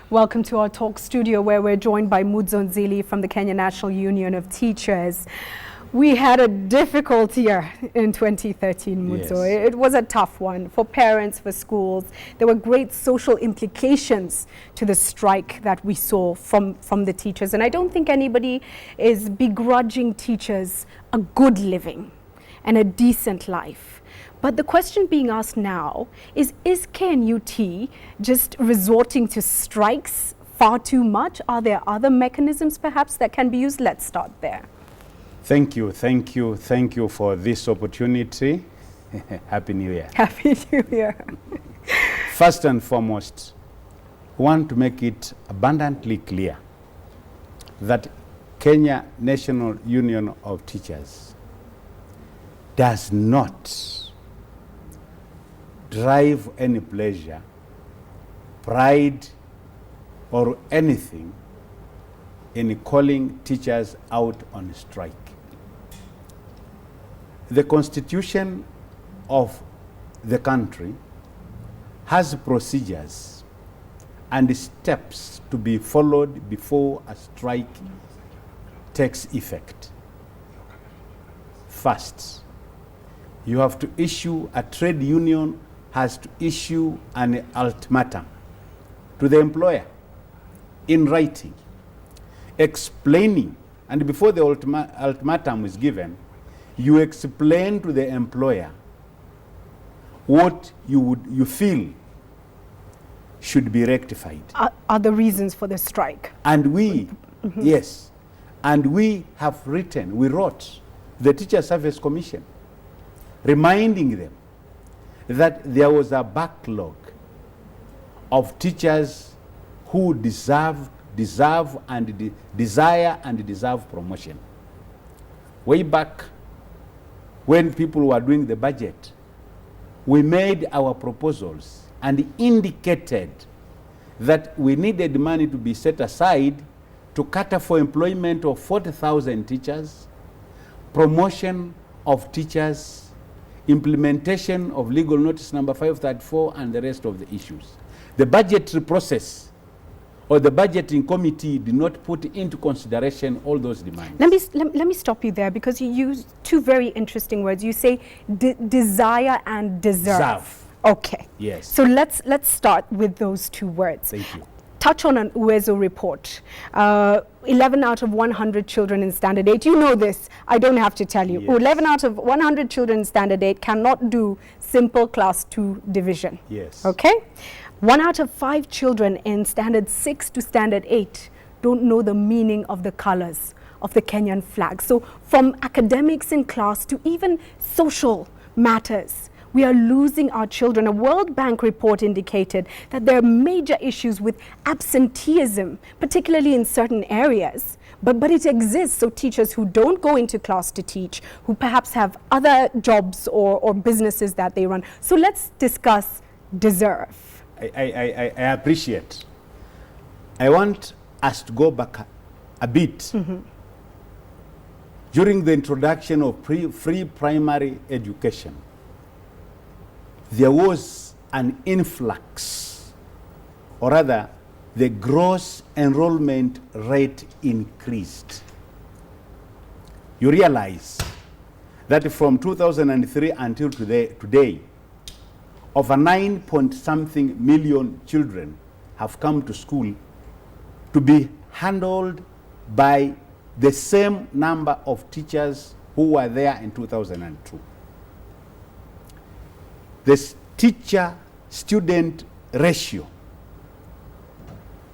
Welcome to our talk studio where we're joined by Mudzo Nzili from the Kenya National Union of Teachers. We had a difficult year in 2013, Mudzo. Yes. It was a tough one for parents, for schools. There were great social implications to the strike that we saw from the teachers. And I don't think anybody is begrudging teachers a good living and a decent life. But the question being asked now is KNUT just resorting to strikes far too much? Are there other mechanisms perhaps that can be used? Let's start there. Thank you for this opportunity. Happy New Year. Happy New Year. First and foremost, I want to make it abundantly clear that Kenya National Union of Teachers does not drive any pleasure, pride, or anything in calling teachers out on strike. The Constitution of the country has procedures and steps to be followed before a strike takes effect. First, you have to issue, a trade union has to issue an ultimatum to the employer in writing, explaining, and before the ultimatum is given, you explain to the employer what you feel should be rectified. Are the reasons for the strike? And we, yes, and we wrote the Teacher Service Commission, reminding them that there was a backlog of teachers who desire and deserve promotion. Way back when people were doing the budget, we made our proposals and indicated that we needed money to be set aside to cater for employment of 40,000 teachers, promotion of teachers, implementation of legal notice number 534, and the rest of the issues. The budgetary process or the budgeting committee did not put into consideration all those demands. Let me stop you there, because you use two very interesting words. You say desire and deserve. Okay. Yes. So let's start with those two words. Thank you. Touch on an UEZO report. 11 out of 100 children in Standard 8. You know this. I don't have to tell you. Yes. 11 out of 100 children in Standard 8 cannot do simple class 2 division. Yes. Okay? 1 out of 5 children in Standard 6 to Standard 8 don't know the meaning of the colors of the Kenyan flag. So from academics in class to even social matters, we are losing our children. A World Bank report indicated that there are major issues with absenteeism, particularly in certain areas. But it exists. So teachers who don't go into class to teach, who perhaps have other jobs or businesses that they run. So let's discuss deserve. I appreciate. I want us to go back a bit. During the introduction of free primary education, there was an influx, or rather, the gross enrollment rate increased. You realize that from 2003 until today, over 9-point-something million children have come to school to be handled by the same number of teachers who were there in 2002. The teacher-student ratio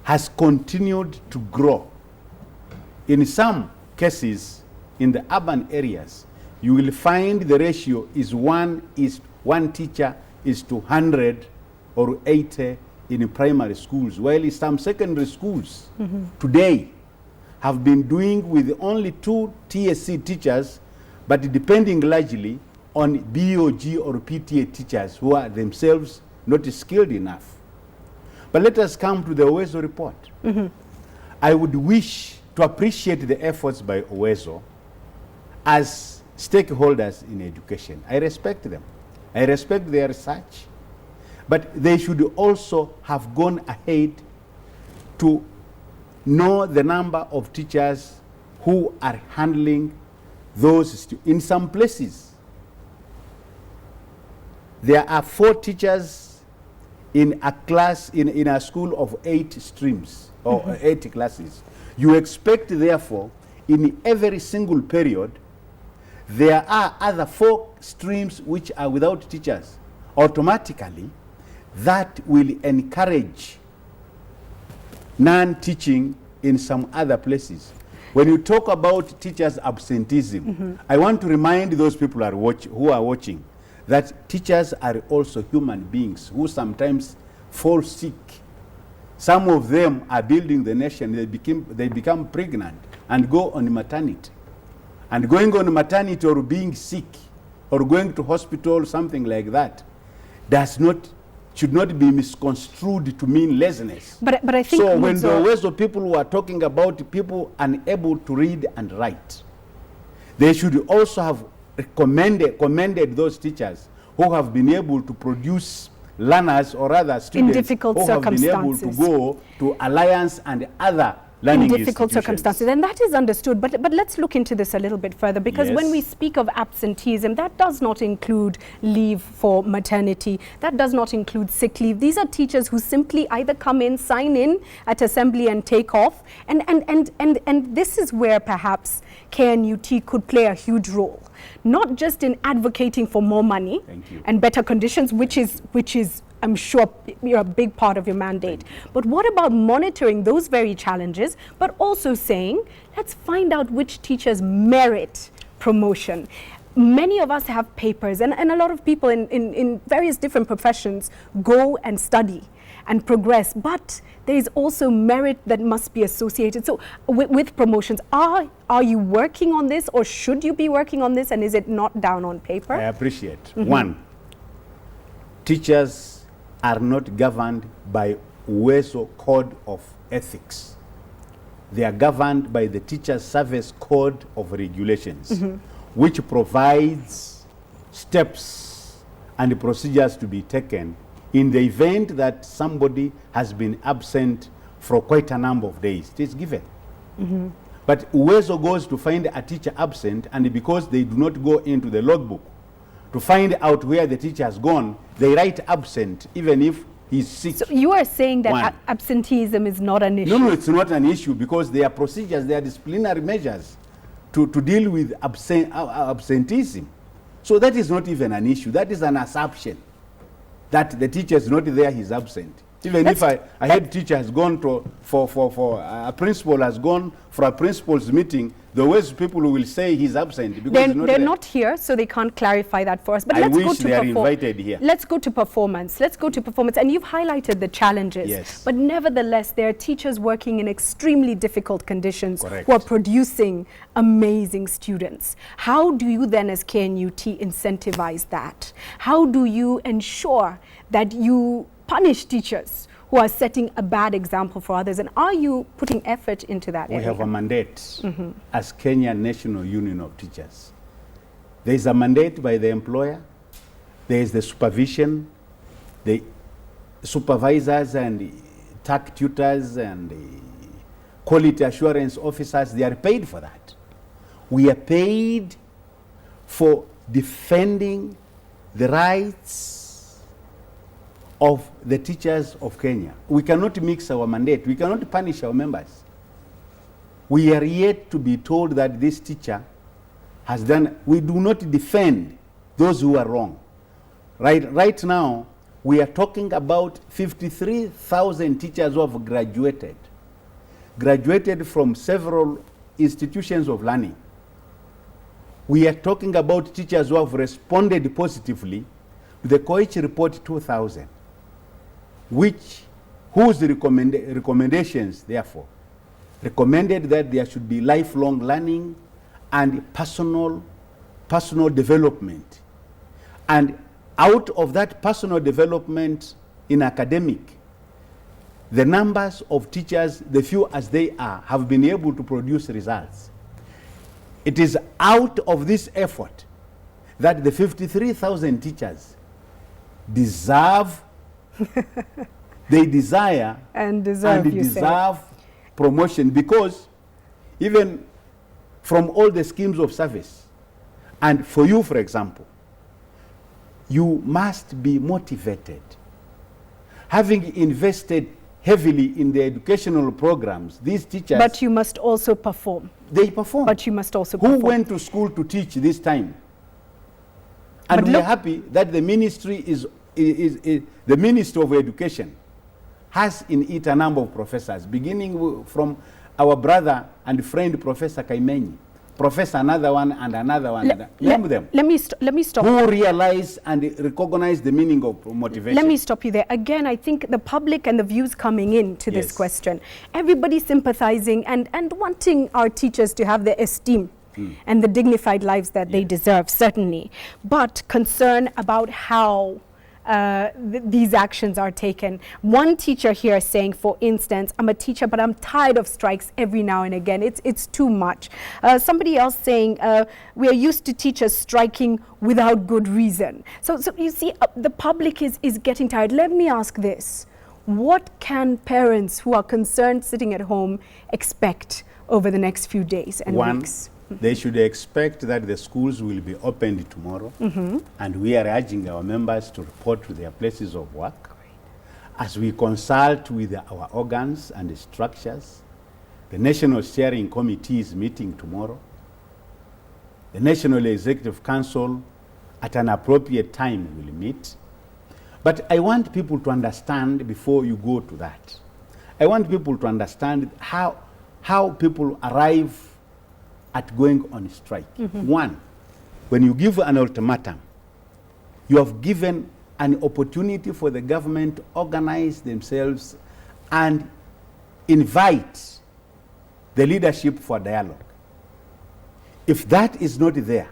has continued to grow. In some cases, in the urban areas, you will find the ratio is one teacher is to 100 or 80 in primary schools, while some secondary schools today have been doing with only 2 TSC teachers, but depending largely on BOG or PTA teachers who are themselves not skilled enough. But let us come to the UEZO report. I would wish to appreciate the efforts by UEZO as stakeholders in education. I respect them. I respect their research. But they should also have gone ahead to know the number of teachers who are handling those in some places. There are 4 teachers in a class, in a school of 8 streams or 8 classes. You expect, therefore, in every single period, there are other 4 streams which are without teachers. Automatically, that will encourage non-teaching in some other places. When you talk about teachers' absenteeism, I want to remind those people who are watching that teachers are also human beings who sometimes fall sick. Some of them are building the nation. They become pregnant and go on maternity. And going on maternity or being sick or going to hospital, something like that, should not be misconstrued to mean laziness. But I think so when the ways of people who are talking about people unable to read and write, they should also have commended those teachers who have been able to produce learners or other students in difficult who have been able to go to Alliance and other learning in difficult circumstances, and that is understood. But let's look into this a little bit further, because when we speak of absenteeism, that does not include leave for maternity, that does not include sick leave. These are teachers who simply either come in, sign in at assembly and take off, and this is where perhaps KNUT could play a huge role, not just in advocating for more money and better conditions, which is I'm sure you're a big part of your mandate. But what about monitoring those very challenges, but also saying, let's find out which teachers merit promotion. Many of us have papers, and a lot of people in various different professions go and study and progress, but there is also merit that must be associated. So with promotions, are you working on this, or should you be working on this, and is it not down on paper? I appreciate. One, teachers are not governed by WESO Code of Ethics. They are governed by the Teachers Service Code of Regulations, which provides steps and procedures to be taken in the event that somebody has been absent for quite a number of days. It is given. But WESO goes to find a teacher absent, and because they do not go into the logbook to find out where the teacher has gone, they write absent even if he's sick. So you are saying that absenteeism is not an issue? No, it's not an issue, because there are procedures, there are disciplinary measures to deal with absenteeism. So that is not even an issue. That is an assumption that the teacher is not there, he's absent. Even if a head teacher has gone for a principal has gone for a principal's meeting, the ways people will say he's absent because they're not here, so they can't clarify that for us. But let's go to they are invited here. Let's go to performance. Let's go to performance. And you've highlighted the challenges. Yes. But nevertheless, there are teachers working in extremely difficult conditions. Correct. Who are producing amazing students. How do you then, as KNUT, incentivize that? How do you ensure that you punish teachers who are setting a bad example for others? And are you putting effort into that area? We have a mandate as Kenya National Union of Teachers. There is a mandate by the employer. There is the supervision, the supervisors and TAC tutors and quality assurance officers. They are paid for that. We are paid for defending the rights of the teachers of Kenya. We cannot mix our mandate. We cannot punish our members. We are yet to be told that this teacher has done. We do not defend those who are wrong. Right now, we are talking about 53,000 teachers who have graduated from several institutions of learning. We are talking about teachers who have responded positively to the Koich Report 2000. Whose recommendations, therefore, recommended that there should be lifelong learning and personal development. And out of that personal development in academic, the numbers of teachers, the few as they are, have been able to produce results. It is out of this effort that the 53,000 teachers deserve they desire and deserve, and you say. deserve promotion, because even from all the schemes of service, and for you, for example, you must be motivated. Having invested heavily in the educational programs, these teachers... But you must also perform. They perform. But you must also Who perform. went to school to teach this time? And we are happy that the ministry is the Ministry of Education has in it a number of professors, beginning from our brother and friend Professor Kaimenyi, Professor another one and another one. Name them. Let me stop. Who realize and recognize the meaning of motivation. Let me stop you there. Again, I think the public and the views coming in to this question, everybody sympathizing and wanting our teachers to have the esteem and the dignified lives that they deserve, certainly. But concern about how these actions are taken. One teacher here saying, for instance, I'm a teacher, but I'm tired of strikes every now and again. It's too much. Somebody else saying, we are used to teachers striking without good reason. So you see, the public is getting tired. Let me ask this. What can parents who are concerned sitting at home expect over the next few days and weeks? They should expect that the schools will be opened tomorrow, and we are urging our members to report to their places of work. As we consult with our organs and the structures. The National Steering Committee is meeting tomorrow. The National Executive Council at an appropriate time will meet. But I want people to understand, before you go to that, I want people to understand how people arrive at going on strike. One, when you give an ultimatum, you have given an opportunity for the government to organize themselves and invite the leadership for dialogue. If that is not there,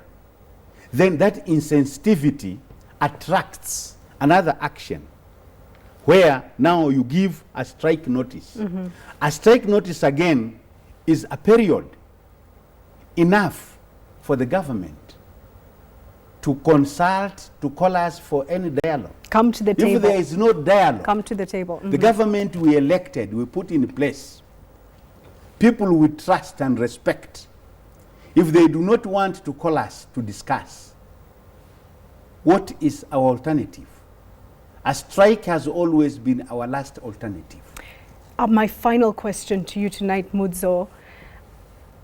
then that insensitivity attracts another action, where now you give a strike notice. A strike notice, again, is a period enough for the government to consult, to call us for any dialogue. Come to the table. If there is no dialogue, come to the table. The government we elected, we put in place, people we trust and respect. If they do not want to call us to discuss, what is our alternative? A strike has always been our last alternative. My final question to you tonight, Mudzo.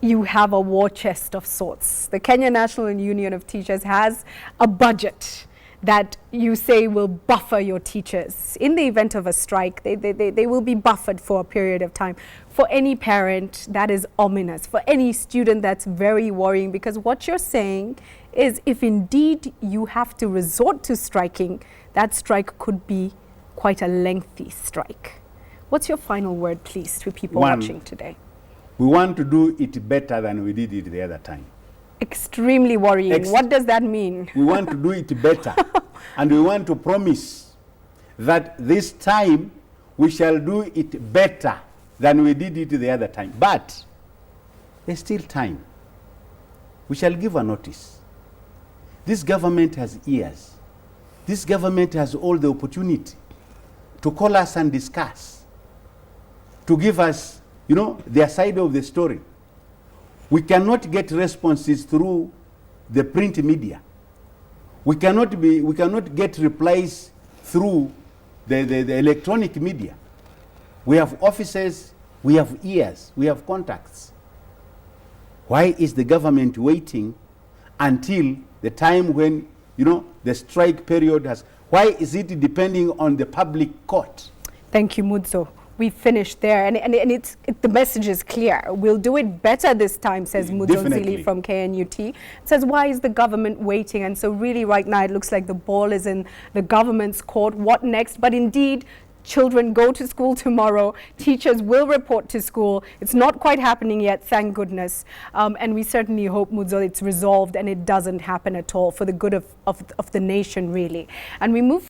You have a war chest of sorts. The Kenya National Union of Teachers has a budget that you say will buffer your teachers. In the event of a strike, they will be buffered for a period of time. For any parent, that is ominous. For any student, that's very worrying, because what you're saying is if indeed you have to resort to striking, that strike could be quite a lengthy strike. What's your final word, please, to people watching today? We want to do it better than we did it the other time. Extremely worrying. What does that mean? We want to do it better. And we want to promise that this time we shall do it better than we did it the other time. But there's still time. We shall give a notice. This government has ears. This government has all the opportunity to call us and discuss, to give us, you know, their side of the story. We cannot get responses through the print media. We cannot get replies through the electronic media. We have offices, we have ears, we have contacts. Why is the government waiting until the time when, you know, the strike period has? Why is it depending on the public court? Thank you, Mudzo. We finished there, and the message is clear. We'll do it better this time, says Mudzo Zili from KNUT. It says, why is the government waiting? And so really right now it looks like the ball is in the government's court. What next? But indeed, children go to school tomorrow. Teachers will report to school. It's not quite happening yet, thank goodness. And we certainly hope, Mudzo, it's resolved and it doesn't happen at all, for the good of the nation, really. And we move